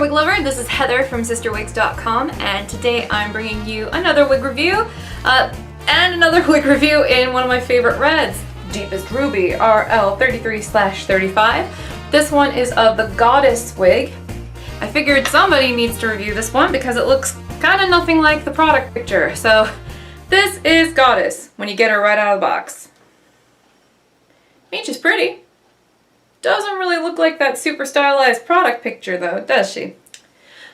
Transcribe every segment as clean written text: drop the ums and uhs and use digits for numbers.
there, wig lover. This is Heather from CysterWigs.com, and today I'm bringing you another wig review, and another wig review in one of my favorite reds, Deepest Ruby RL33/35. This one is of the Goddess wig. I figured somebody needs to review this one because it looks kind of nothing like the product picture. So this is Goddess when you get her right out of the box. I mean, she's pretty. Doesn't really look like that super stylized product picture though, does she?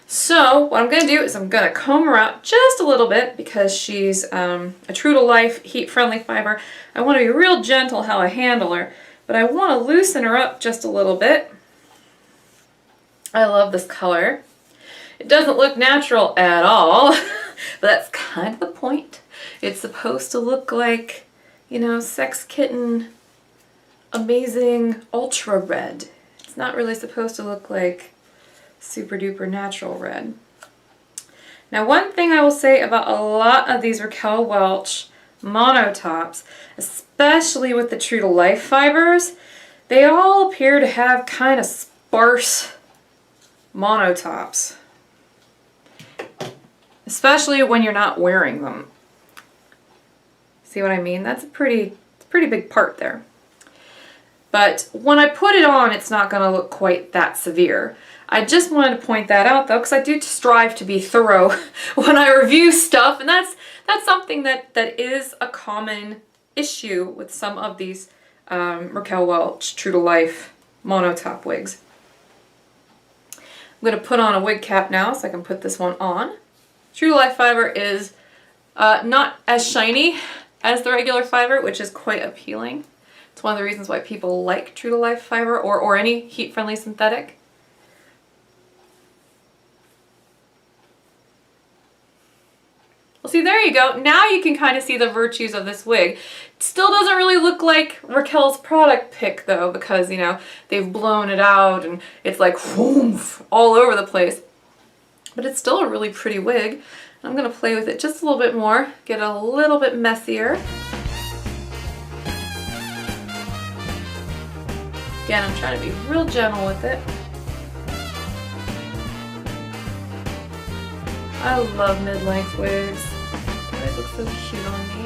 So what I'm going to do is I'm going to comb her out just a little bit because she's a true to life heat friendly fiber. I want to be real gentle how I handle her, but I want to loosen her up just a little bit. I love this color. It doesn't look natural at all, but that's kind of the point. It's supposed to look like, you know, Sex Kitten amazing ultra red. It's not really supposed to look like super duper natural red. Now, one thing I will say about a lot of these Raquel Welch monotops, especially with the true to life fibers, they all appear to have kind of sparse monotops, especially when you're not wearing them. See what I mean? That's a pretty big part there. But when I put it on, it's not going to look quite that severe. I just wanted to point that out though, because I do strive to be thorough when I review stuff, and that's something that is a common issue with some of these Raquel Welch true to life monotop wigs. I'm going to put on a wig cap now so I can put this one on. True to life fiber is not as shiny as the regular fiber, which is quite appealing. It's one of the reasons why people like true to life fiber or any heat friendly synthetic. Well, see, there you go. Now you can kind of see the virtues of this wig. It still doesn't really look like Raquel's product pic though, because, you know, they've blown it out and it's like whoomph, all over the place. But it's still a really pretty wig. I'm going to play with it just a little bit more, get a little bit messier. Again, I'm trying to be real gentle with it. I love mid-length wigs. They look so cute on me.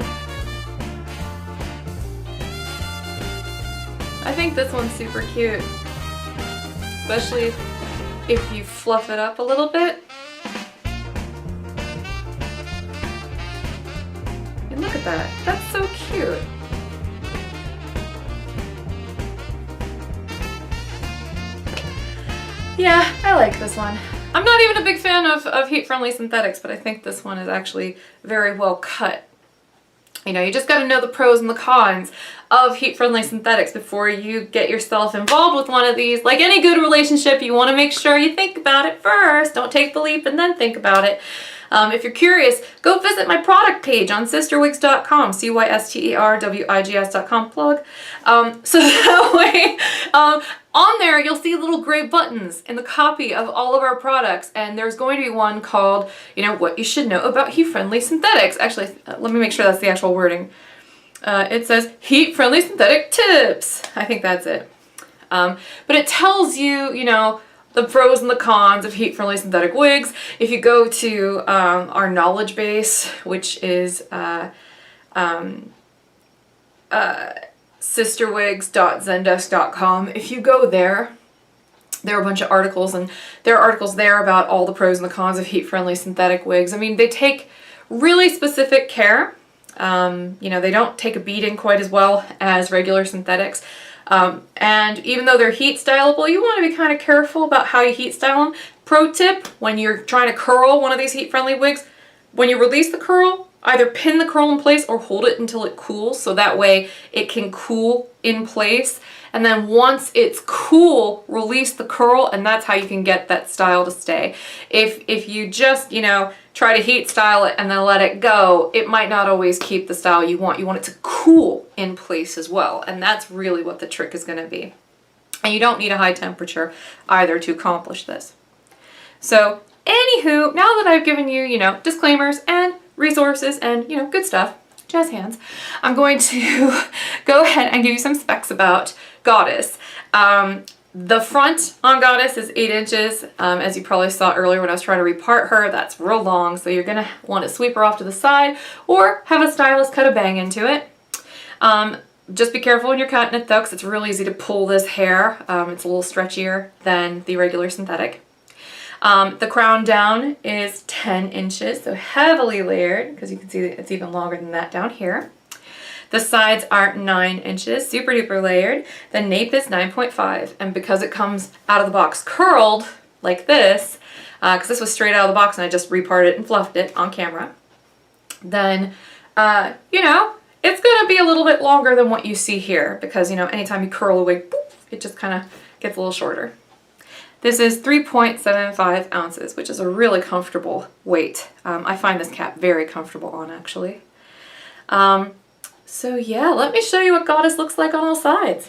I think this one's super cute, especially if you fluff it up a little bit. And look at that. That's so cute. Yeah, I like this one. I'm not even a big fan of heat-friendly synthetics, but I think this one is actually very well cut. You know, you just got to know the pros and the cons of heat-friendly synthetics before you get yourself involved with one of these. Like any good relationship, you want to make sure you think about it first. Don't take the leap and then think about it. If you're curious, go visit my product page on CysterWigs.com, CysterWigs.com, plug. So that way, on there you'll see little gray buttons in the copy of all of our products, and there's going to be one called, you know, what you should know about heat-friendly synthetics. Actually, let me make sure that's the actual wording. It says heat-friendly synthetic tips. I think that's it. But it tells you, you know, the pros and the cons of heat-friendly synthetic wigs. If you go to our knowledge base, which is CysterWigs.zendesk.com, if you go there, there are a bunch of articles, and there are articles there about all the pros and the cons of heat-friendly synthetic wigs. I mean, they take really specific care. You know, they don't take a beating quite as well as regular synthetics. And even though they're heat styleable, you want to be kind of careful about how you heat style them. Pro tip, when you're trying to curl one of these heat-friendly wigs, when you release the curl, either pin the curl in place or hold it until it cools, so that way it can cool in place. And then once it's cool, release the curl, and that's how you can get that style to stay. If you just, you know, try to heat style it and then let it go, it might not always keep the style you want. You want it to cool in place as well, and that's really what the trick is going to be. And you don't need a high temperature either to accomplish this. So anywho, now that I've given you, you know, disclaimers and resources and, you know, good stuff, jazz hands, I'm going to go ahead and give you some specs about Goddess. The front on Goddess is 8 inches. As you probably saw earlier when I was trying to repart her, that's real long, so you're gonna want to sweep her off to the side or have a stylist cut a bang into it. Just be careful when you're cutting it though, because it's really easy to pull this hair. It's a little stretchier than the regular synthetic. The crown down is 10 inches, so heavily layered, because you can see that it's even longer than that down here. The sides are 9 inches, super duper layered. The nape is 9.5, and because it comes out of the box curled like this, because this was straight out of the box and I just reparted it and fluffed it on camera, then, you know, it's gonna be a little bit longer than what you see here, because, you know, anytime you curl a wig, poof, it just kind of gets a little shorter. This is 3.75 ounces, which is a really comfortable weight. I find this cap very comfortable on, actually. So yeah, let me show you what Goddess looks like on all sides.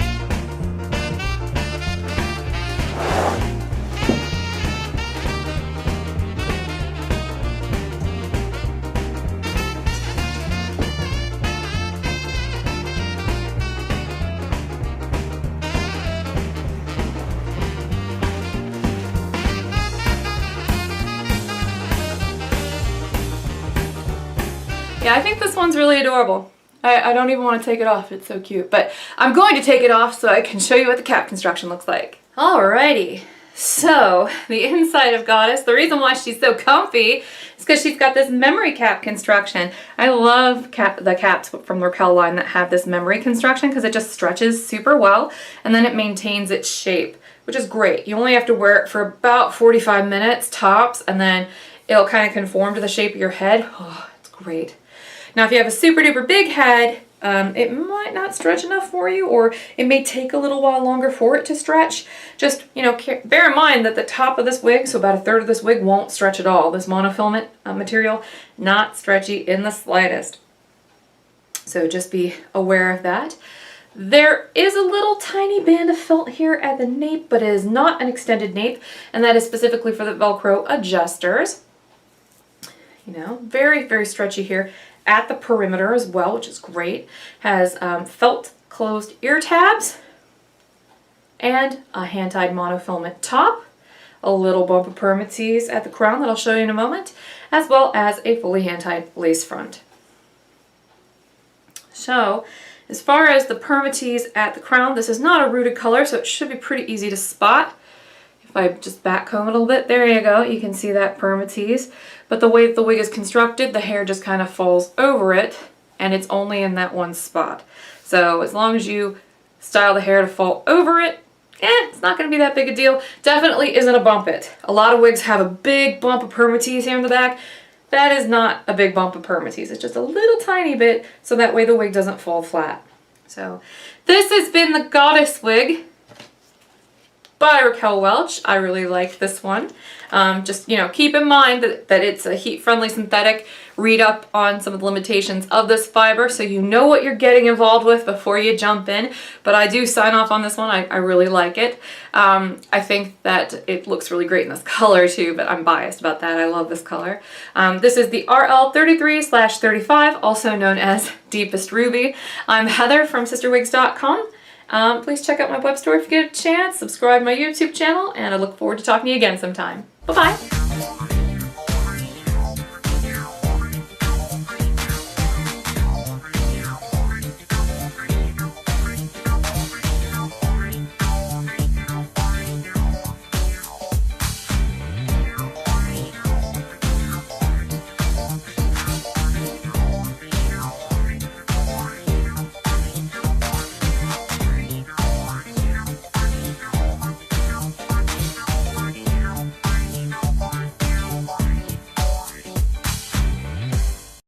Yeah, I think this one's really adorable. I don't even want to take it off, it's so cute. But I'm going to take it off so I can show you what the cap construction looks like. Alrighty, so the inside of Goddess, the reason why she's so comfy is because she's got this memory cap construction. I love the caps from the Raquel line that have this memory construction because it just stretches super well and then it maintains its shape, which is great. You only have to wear it for about 45 minutes tops and then it'll kind of conform to the shape of your head. Oh, it's great. Now if you have a super duper big head, it might not stretch enough for you, or it may take a little while longer for it to stretch. Just, you know, bear in mind that the top of this wig, so about 1/3 of this wig, won't stretch at all. This monofilament material, not stretchy in the slightest. So just be aware of that. There is a little tiny band of felt here at the nape, but it is not an extended nape, and that is specifically for the Velcro adjusters. You know, very, very stretchy here at the perimeter as well, which is great. Has felt closed ear tabs and a hand-tied monofilament top, a little bump of permatease at the crown that I'll show you in a moment, as well as a fully hand-tied lace front. So as far as the permatease at the crown, this is not a rooted color, so it should be pretty easy to spot. If I just back comb it a little bit, there you go, you can see that permatease. But the way that the wig is constructed, the hair just kind of falls over it, and it's only in that one spot. So as long as you style the hair to fall over it, it's not going to be that big a deal. Definitely isn't a bump it. A lot of wigs have a big bump of permatease here in the back. That is not a big bump of permatease. It's just a little tiny bit, so that way the wig doesn't fall flat. So this has been the Goddess wig by Raquel Welch. I really like this one. Just, you know, keep in mind that it's a heat-friendly synthetic. Read up on some of the limitations of this fiber so you know what you're getting involved with before you jump in. But I do sign off on this one. I really like it. I think that it looks really great in this color too, but I'm biased about that. I love this color. This is the RL33/35, also known as Deepest Ruby. I'm Heather from CysterWigs.com. Please check out my web store if you get a chance, subscribe to my YouTube channel, and I look forward to talking to you again sometime. Bye-bye!